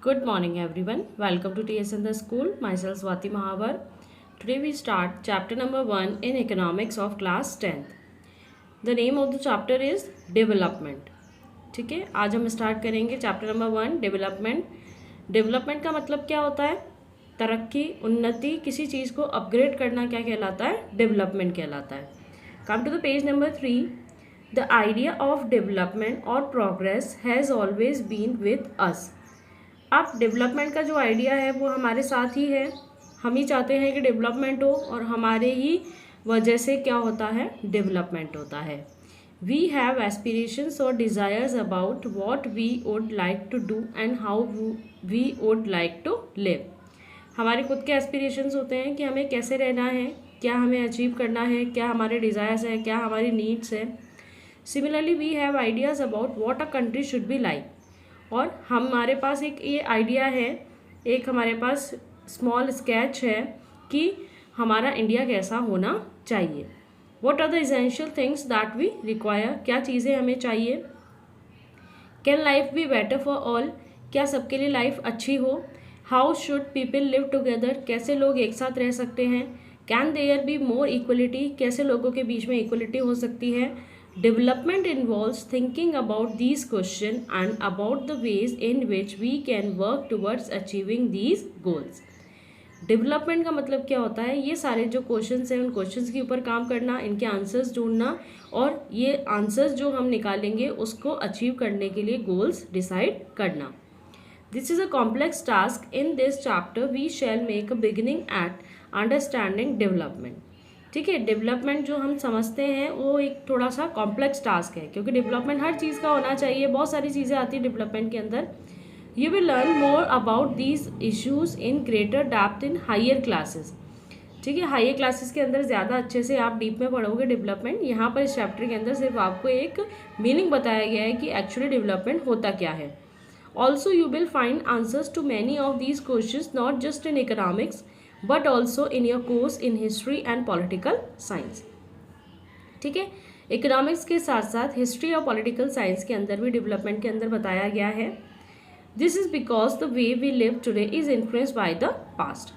Good morning, everyone. Welcome to TS in the School. Myself Swati Mahavar. Today we start chapter number 1 in economics of class 10th. The name of the chapter is development. ठीक है, आज हम start करेंगे chapter number 1 development. Development का मतलब क्या होता है? तरक्की, उन्नति, किसी चीज़ को अपग्रेड करना क्या कहलाता है? डेवलपमेंट कहलाता है। Come to the page number 3. The idea of development or progress has always been with us. अब डेवलपमेंट का जो आइडिया है वो हमारे साथ ही है। हम ही चाहते हैं कि डेवलपमेंट हो और हमारे ही वजह से क्या होता है? डेवलपमेंट होता है। वी हैव एस्पिरेशंस और desires about what we would like to do and how we would like to live. हमारे खुद के एस्पिरेशंस होते हैं कि हमें कैसे रहना है, क्या हमें अचीव करना है, क्या हमारे डिज़ायर्स है, क्या हमारी नीड्स है। Similarly we have ideas about what a country should be like. और हमारे पास एक ये आइडिया है, एक हमारे पास स्मॉल स्केच है कि हमारा इंडिया कैसा होना चाहिए। What are the essential things that we require, क्या चीज़ें हमें चाहिए। Can life be better for all, क्या सबके लिए लाइफ अच्छी हो। How should people live together, कैसे लोग एक साथ रह सकते हैं। Can there be more equality, कैसे लोगों के बीच में इक्वलिटी हो सकती है। Development involves thinking about these questions and about the ways in which we can work towards achieving these goals. Development का मतलब क्या होता है? ये सारे जो क्वेश्चंस हैं उन क्वेश्चंस के ऊपर काम करना, इनके आंसर्स ढूंढना और ये आंसर्स जो हम निकालेंगे उसको अचीव करने के लिए गोल्स डिसाइड करना। This is a complex task. In this chapter we shall make a beginning at understanding development. ठीक है, डेवलपमेंट जो हम समझते हैं वो एक थोड़ा सा कॉम्प्लेक्स टास्क है, क्योंकि डेवलपमेंट हर चीज़ का होना चाहिए। बहुत सारी चीज़ें आती हैं डेवलपमेंट के अंदर। You will learn more about these issues in greater depth in higher classes. ठीक है, हायर क्लासेस के अंदर ज़्यादा अच्छे से आप डीप में पढ़ोगे डेवलपमेंट। यहाँ पर इस चैप्टर के अंदर सिर्फ आपको एक मीनिंग बताया गया है कि एक्चुअली डेवलपमेंट होता क्या है। Also you will find answers to many of these questions not just in economics but also in your course in history and political science. ठीक है, इकोनॉमिक्स के साथ साथ हिस्ट्री और पॉलिटिकल साइंस के अंदर भी डेवलपमेंट के अंदर बताया गया है। This is because the way we live today is influenced by the past.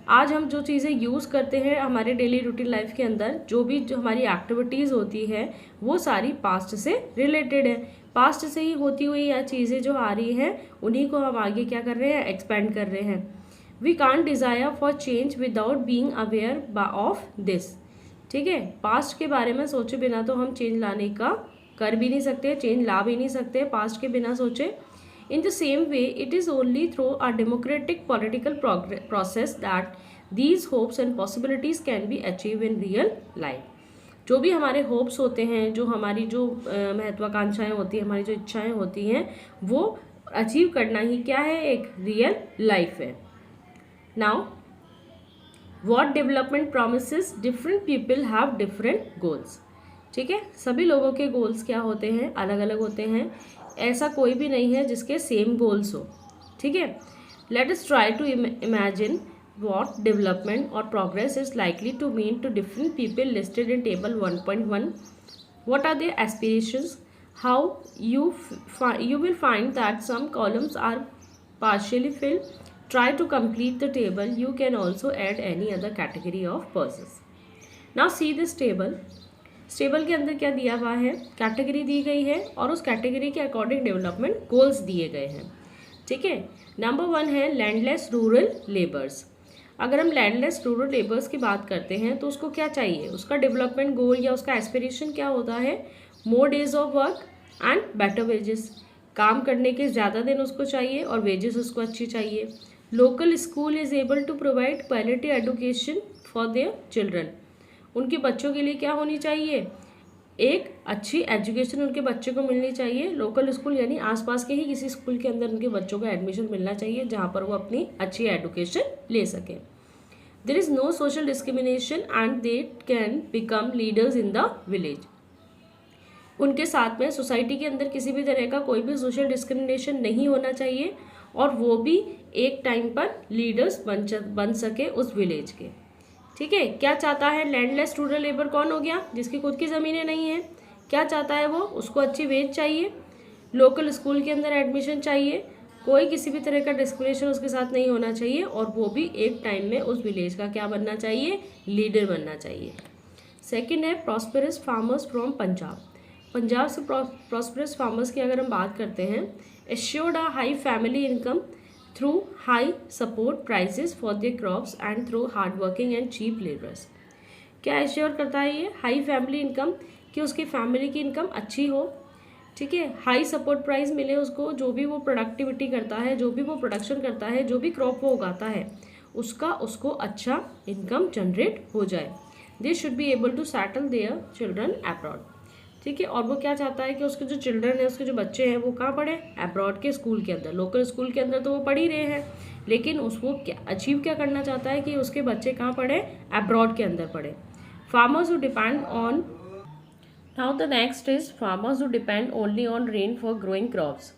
आज हम जो चीज़ें यूज़ करते हैं हमारे डेली रूटीन लाइफ के अंदर, जो हमारी एक्टिविटीज़ होती है वो सारी पास्ट से रिलेटेड है। पास्ट से ही होती हुई या चीज़ें जो आ रही हैं उन्हीं को हम आगे क्या कर रहे हैं? एक्सपेंड कर रहे हैं। We can't desire for change without being aware of this. ठीक है, पास्ट के बारे में सोचे बिना तो हम चेंज लाने का कर भी नहीं सकते, चेंज ला भी नहीं सकते पास्ट के बिना सोचे। In the same way it is only through a democratic political process that these hopes and possibilities can be achieve in real life. जो भी हमारे होप्स होते हैं, जो हमारी जो महत्वाकांक्षाएँ होती हैं, हमारी जो इच्छाएँ होती हैं, वो अचीव करना ही क्या है? एक रियल लाइफ है। Now, what development promises? Different people have different goals. ठीक है, सभी लोगों के गोल्स क्या होते हैं? अलग अलग होते हैं। ऐसा कोई भी नहीं है जिसके सेम गोल्स हो। ठीक है, let us try to imagine what development or progress is likely to mean to different people listed in table 1.1. What are their aspirations? How you will find that some columns are partially filled. Try to complete the table. You can also add any other category of persons. Now see this table. इस table के अंदर क्या दिया हुआ है? Category दी गई है और उस कैटेगरी के अकॉर्डिंग डेवलपमेंट गोल्स दिए गए हैं। ठीक है, नंबर 1 है लैंडलेस रूरल लेबर्स। अगर हम लैंडलेस रूरल लेबर्स की बात करते हैं तो उसको क्या चाहिए? उसका डेवलपमेंट गोल या उसका एस्पिरेशन क्या होता है? More days of work and better wages. काम करने के ज़्यादा दिन उसको चाहिए और वेजेस उसको अच्छी चाहिए। Local school is able to provide quality education for their children. उनके बच्चों के लिए क्या होनी चाहिए? एक अच्छी एजुकेशन उनके बच्चे को मिलनी चाहिए। लोकल स्कूल यानी आसपास के ही किसी स्कूल के अंदर उनके बच्चों को एडमिशन मिलना चाहिए जहाँ पर वो अपनी अच्छी एजुकेशन ले सकें। There is no social discrimination and they can become leaders in the village. उनके साथ में सोसाइटी के अंदर किसी भी तरह का कोई भी सोशल डिस्क्रिमिनेशन नहीं होना चाहिए और वो भी एक टाइम पर लीडर्स बन सके उस विलेज के। ठीक है, क्या चाहता है? लैंडलेस रूरल लेबर कौन हो गया? जिसकी खुद की ज़मीनें नहीं हैं। क्या चाहता है वो? उसको अच्छी वेज चाहिए, लोकल स्कूल के अंदर एडमिशन चाहिए, कोई किसी भी तरह का डिस्क्रिमिनेशन उसके साथ नहीं होना चाहिए, और वो भी एक टाइम में उस विलेज का क्या बनना चाहिए, लीडर बनना चाहिए। सेकंड है prosperous farmers from Punjab. Punjab से प्रॉस्पेरस फार्मर्स की अगर हम बात करते हैं, assured a high family income through high support prices for their crops and through hard working and cheap labours. क्या एश्योर करता है ये, हाई फैमिली इनकम, कि उसकी फैमिली की इनकम अच्छी हो, ठीक है, हाई सपोर्ट प्राइस मिले उसको, जो भी वो प्रोडक्टिविटी करता है, जो भी वो प्रोडक्शन करता है, जो भी क्रॉप वो उगाता है, उसको अच्छा इनकम जनरेट हो जाए। They should be able to settle their children abroad, ठीक है। और वो क्या चाहता है कि उसके जो चिल्ड्रन है, उसके जो बच्चे हैं, वो कहाँ पढ़े, अब्रॉड के स्कूल के अंदर। लोकल स्कूल के अंदर तो वो पढ़ ही रहे हैं, लेकिन उसको क्या अचीव क्या करना चाहता है कि उसके बच्चे कहाँ पढ़े, अब्रॉड के अंदर पढ़े। Farmers who depend on, now the next is farmers who depend only on rain for growing crops,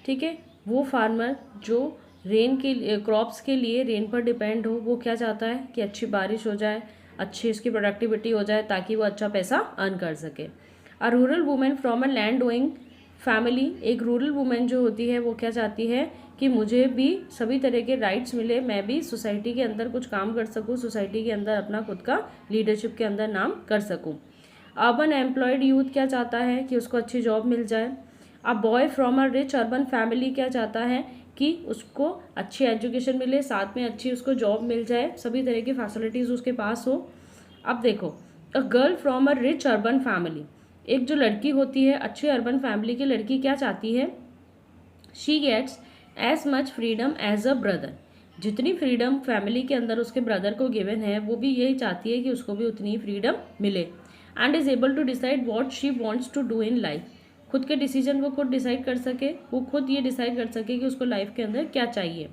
ठीक है। वो फार्मर जो रेन के क्रॉप्स के लिए रेन पर डिपेंड हो, वो क्या चाहता है कि अच्छी बारिश हो जाए, अच्छी उसकी प्रोडक्टिविटी हो जाए, ताकि वो अच्छा पैसा अर्न कर सके। A rural women from a land owing family, एक रूरल वुमेन जो होती है वो क्या चाहती है कि मुझे भी सभी तरह के राइट्स मिले, मैं भी सोसाइटी के अंदर कुछ काम कर सकूँ, सोसाइटी के अंदर अपना खुद का लीडरशिप के अंदर नाम कर सकूँ। अर्बन एम्प्लॉयड यूथ क्या चाहता है कि उसको अच्छी जॉब मिल जाए। अब boy from a rich urban family क्या चाहता है कि उसको अच्छी एजुकेशन मिले, साथ में अच्छी उसको जॉब मिल जाए, सभी तरह की फैसिलिटीज़ उसके पास हो। अब देखो, a girl from a rich urban family, एक जो लड़की होती है अच्छी अर्बन फैमिली की लड़की क्या चाहती है, she gets as much freedom as a brother, जितनी फ्रीडम फैमिली के अंदर उसके ब्रदर को गिवन है, वो भी यही चाहती है कि उसको भी उतनी फ्रीडम मिले। And is able to decide what she wants to do in life, खुद के डिसीजन वो खुद डिसाइड कर सके, वो खुद ये डिसाइड कर सके कि उसको लाइफ के अंदर क्या चाहिए।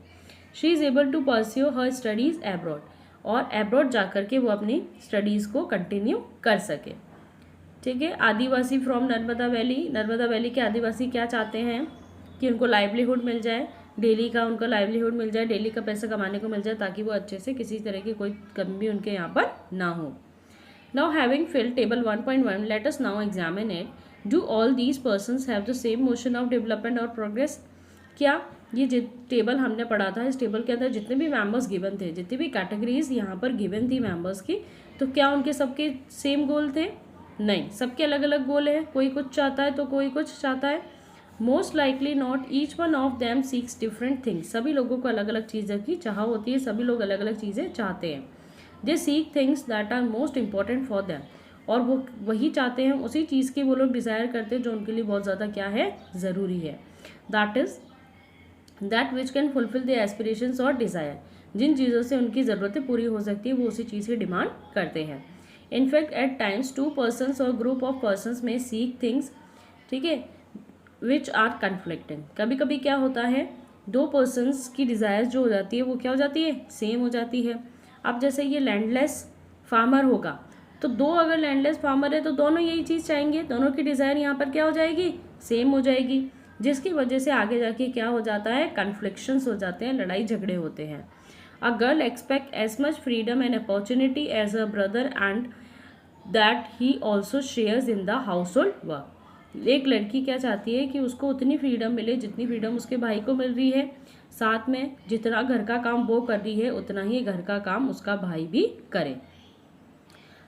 She is able to pursue her studies abroad, और एब्रॉड जा कर के वो अपनी स्टडीज़ को कंटिन्यू कर सके, ठीक है। Adivasi from Narmada valley, Narmada valley के आदिवासी क्या चाहते हैं कि उनको लाइवलीहुड मिल जाए, डेली का उनको लाइवलीहुड मिल जाए, डेली का पैसा कमाने को मिल जाए, ताकि वो अच्छे से किसी तरह की कोई कमी भी उनके यहाँ पर ना हो। Now having filled table 1.1, let us now examine it. Do all these persons have the same motion of development or progress? क्या ये टेबल हमने पढ़ा था, इस टेबल के अंदर जितने भी मेंबर्स गिवन थे, जितनी भी कैटेगरीज यहाँ पर गिवन थी मेंबर्स की, तो क्या उनके सबके सेम गोल थे? नहीं, सबके अलग अलग गोल हैं, कोई कुछ चाहता है तो कोई कुछ चाहता है। Most likely not, each one of them seeks different things, सभी लोगों को अलग अलग चीज़ों की चाह होती है, सभी लोग अलग अलग चीज़ें चाहते हैं। They seek things that are most important for them, और वो वही चाहते हैं, उसी चीज़ की वो लोग डिज़ायर करते हैं जो उनके लिए बहुत ज़्यादा क्या है, ज़रूरी है। That is that which can fulfil the aspirations और डिज़ायर, जिन चीज़ों से उनकी ज़रूरतें पूरी हो सकती है वो उसी चीज़ की डिमांड करते हैं। In fact at times two persons और ग्रुप ऑफ पर्सनस में सीक थिंग्स, ठीक है, विच आर कन्फ्लिक्टिंग, कभी कभी क्या होता है, दो पर्सनस की डिज़ायर जो हो जाती है वो क्या हो जाती है, सेम हो जाती है। अब जैसे ये लैंडलेस फार्मर होगा, तो दो अगर लैंडलेस फार्मर है तो दोनों यही चीज़ चाहेंगे, दोनों की डिज़ायर यहाँ पर क्या हो जाएगी, सेम हो जाएगी, जिसकी वजह से आगे जाके क्या हो जाता है, कन्फ्लिक्शंस हो जाते हैं, लड़ाई झगड़े होते हैं। A girl expect as much freedom and opportunity as a brother and that he also shares in the household work, एक लड़की क्या चाहती है कि उसको उतनी फ्रीडम मिले जितनी फ्रीडम उसके भाई को मिल रही है, साथ में जितना घर का काम वो कर रही है उतना ही घर का काम उसका भाई भी करे।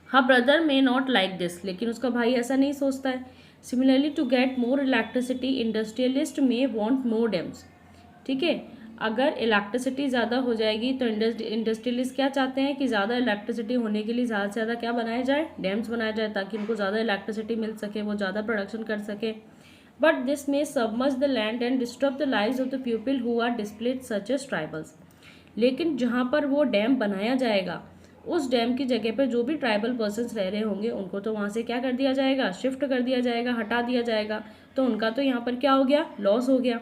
हाँ, brother may not like this, लेकिन उसका भाई ऐसा नहीं सोचता है। Similarly to get more electricity industrialist may want more dams, ठीक है, अगर इलेक्ट्रिसिटी ज़्यादा हो जाएगी तो इंडस्ट्रियलिस्ट क्या चाहते हैं कि ज़्यादा इलेक्ट्रिसिटी होने के लिए ज़्यादा से ज़्यादा क्या बनाया जाए, डैम्स बनाया जाए, ताकि उनको ज़्यादा इलेक्ट्रिसिटी मिल सके, वो ज़्यादा प्रोडक्शन कर सके। But this may submerge the land and disturb the lives of the people who are displaced such as tribals, लेकिन जहाँ पर वो डैम बनाया जाएगा उस डैम की जगह पर जो भी ट्राइबल पर्सन्स रह रहे होंगे उनको तो वहाँ से क्या कर दिया जाएगा, शिफ्ट कर दिया जाएगा, हटा दिया जाएगा, तो उनका तो यहाँ पर क्या हो गया, लॉस हो गया।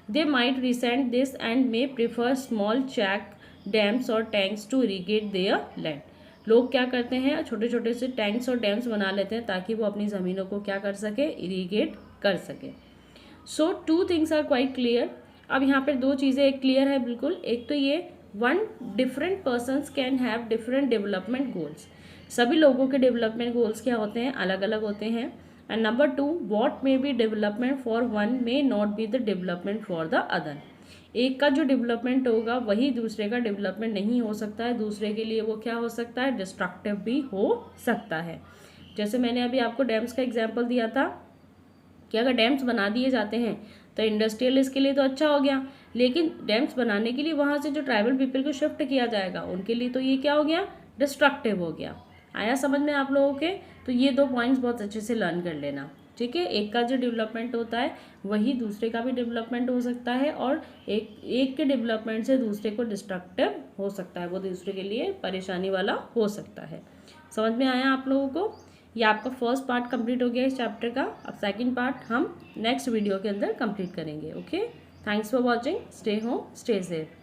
They might resent this and may prefer small check dams और tanks to irrigate their land, लोग क्या करते हैं, छोटे छोटे से टैंक्स और डैम्स बना लेते हैं ताकि वो अपनी ज़मीनों को क्या कर सके, इरीगेट कर सके। So two things are quite clear, अब यहाँ पर दो चीज़ें एक क्लियर है बिल्कुल, एक तो ये one different persons can have different development goals, सभी लोगों के डेवलपमेंट गोल्स क्या होते हैं, अलग अलग होते हैं। And number two, what may be development for one may not be the development for the other, एक का जो डेवलपमेंट होगा वही दूसरे का डेवलपमेंट नहीं हो सकता है, दूसरे के लिए वो क्या हो सकता है, डिस्ट्रक्टिव भी हो सकता है। जैसे मैंने अभी आपको डैम्स का एग्जाम्पल दिया था कि अगर डैम्स बना दिए जाते हैं तो इंडस्ट्रियलिस्ट के लिए तो अच्छा हो गया, लेकिन डैम्स बनाने के लिए वहाँ से जो ट्राइबल पीपल को शिफ्ट किया जाएगा उनके लिए तो ये क्या हो गया, डिस्ट्रक्टिव हो गया। आया समझ में आप लोगों के? तो ये 2 पॉइंट्स बहुत अच्छे से लर्न कर लेना, ठीक है। एक का जो डेवलपमेंट होता है वही दूसरे का भी डेवलपमेंट हो सकता है, और एक के डेवलपमेंट से दूसरे को डिस्ट्रक्टिव हो सकता है, वो दूसरे के लिए परेशानी वाला हो सकता है। समझ में आया आप लोगों को? ये आपका फर्स्ट पार्ट कंप्लीट हो गया इस चैप्टर का। अब सेकंड पार्ट हम नेक्स्ट वीडियो के अंदर कंप्लीट करेंगे। Okay, thanks for watching, stay home, stay safe.